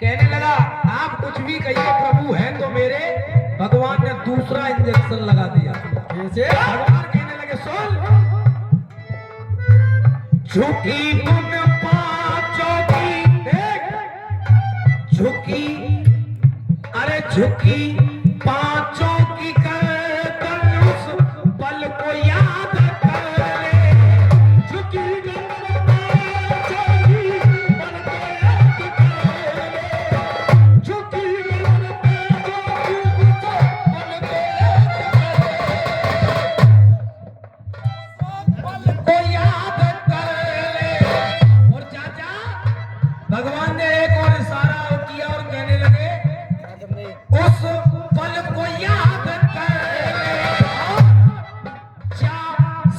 कहने लगा आप कुछ भी कहिए प्रभु हैं तो मेरे। भगवान ने दूसरा इंजेक्शन लगा दिया। कैसे? भगवान कहने लगे सुन, झुकी तुम पांचों की देख, झुकी अरे झुकी पांचों की गर्दन उस पल को याद कर ले। झुकी गर्दन पांचों की पल को याद कर ले। झुकी गर्दन पांचों की पल को याद को याद कर ले। और चाचा भगवान ने एक और इशारा किया और कहने लगे उस पल को याद कर ले। जा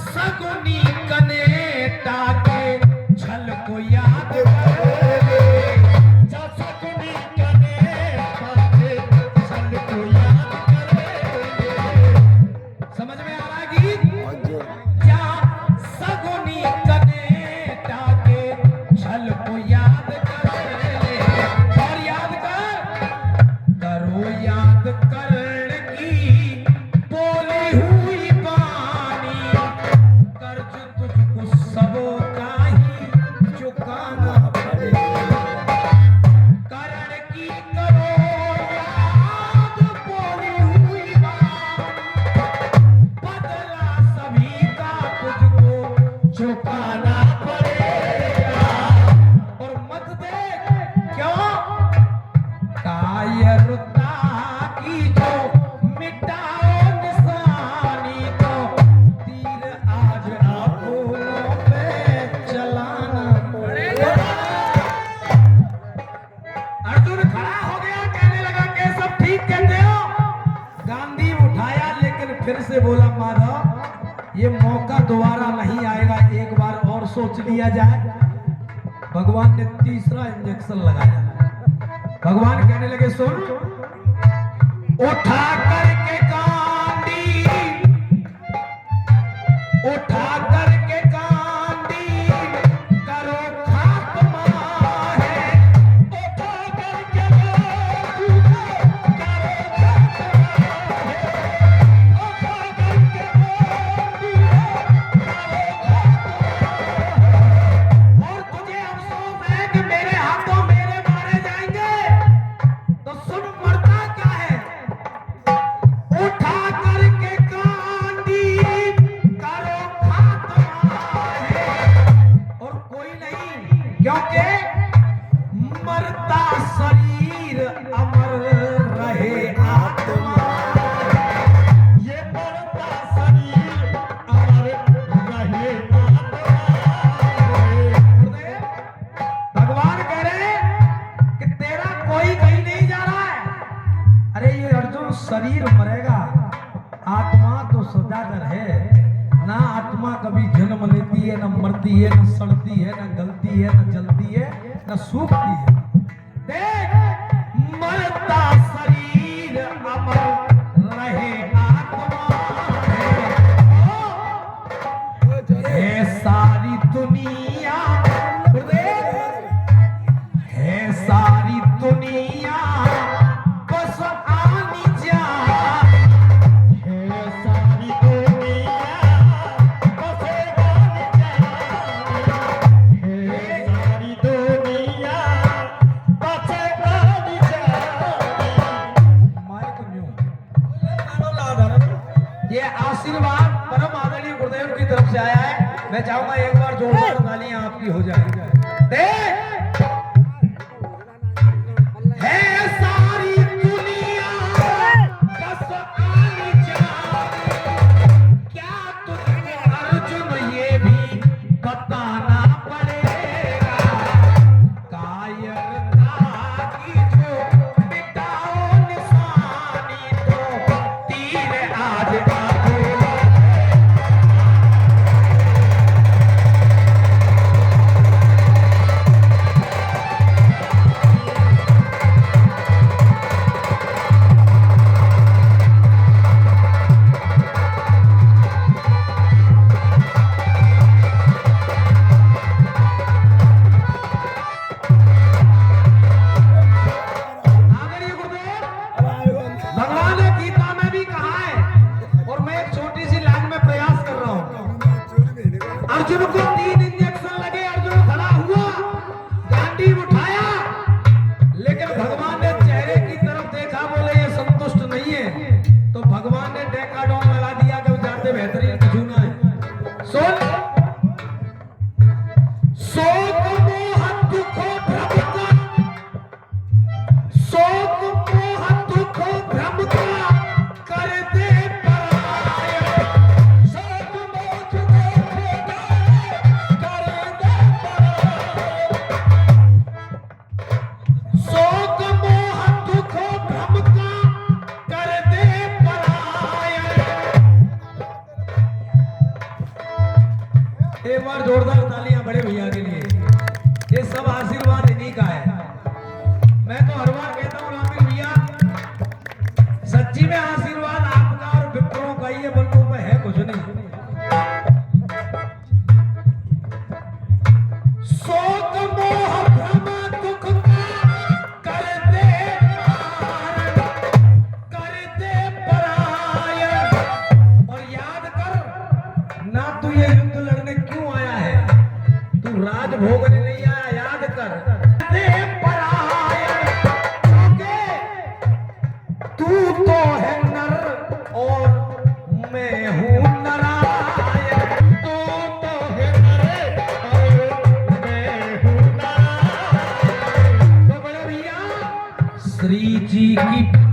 सगुनी कनेटा के छल को याद कर ले। जा सगुनी कनेटा के छल को याद कर ले। समझ में आ रहा है गीत? जा सगुनी कनेटा के छल को याद कर ले। और याद कर, करो याद कर्ण की बोली हुई वाणी। कर्ज तुझको सबों का ही चुकाना पड़ेगा। कर्ण की करो याद बोली हुई वाणी। बदला सभी का तुझको चुकाना पड़ेगा। और मत देख क्यों, कायरता की जो मिटाओ निशानी तो तीर आज आंखों पे चलाना पड़ेगा। अर्जुन खड़ा हो गया, कहने लगा के सब ठीक कहते हो। गांधी उठाया लेकिन फिर से बोला माधव ये मौका दोबारा नहीं आएगा, एक बार और सोच लिया जाए। भगवान ने तीसरा इंजेक्शन लगाया। भगवान कहने लगे सुन, उठा करके गांधी, उठा करके गांधी करो खात्मा है। उठा करके गांधी करो खात्मा है। उठा करके गांधी और तुझे अफसोस है कि मेरे हाथों मेरे मारे जाएंगे तो सुन मरता क्या है। उठा करके गांधी करो खात्मा है। और कोई नहीं, क्योंकि मरता शरीर अमर रहे आत्मा। ये मरता शरीर अमर रहे आत्मा। भगवान कह रहे कि तेरा कोई कहीं नहीं जा रहा है। अरे ये अर्जुन शरीर मरेगा, आत्मा तो सदागर है ना। आत्मा कभी जन्म लेती है, न मरती है, न सड़ती है, न गलती है, न जलती है, न सूखती है। देख, मरता शरीर अमर रहे आत्मा है सारी दुनिया। है सारी दुनिया बस आनी जा। है सारी दुनिया बस आनी जा। है सारी दुनिया बस आनी जा। Mic mute. ये आशीर्वाद परम आदरणीय गुरुदेव की तरफ से आया है। मैं चाहूंगा एक बार जोरदार तालियां आपकी हो जाए। देख, है सारी दुनिया बस आनी जा। क्या तुझको अर्जुन ये भी बताना पड़ेगा। कायरता की जो मिटाओ निशानी तो तीर आज आंखों श्री जी की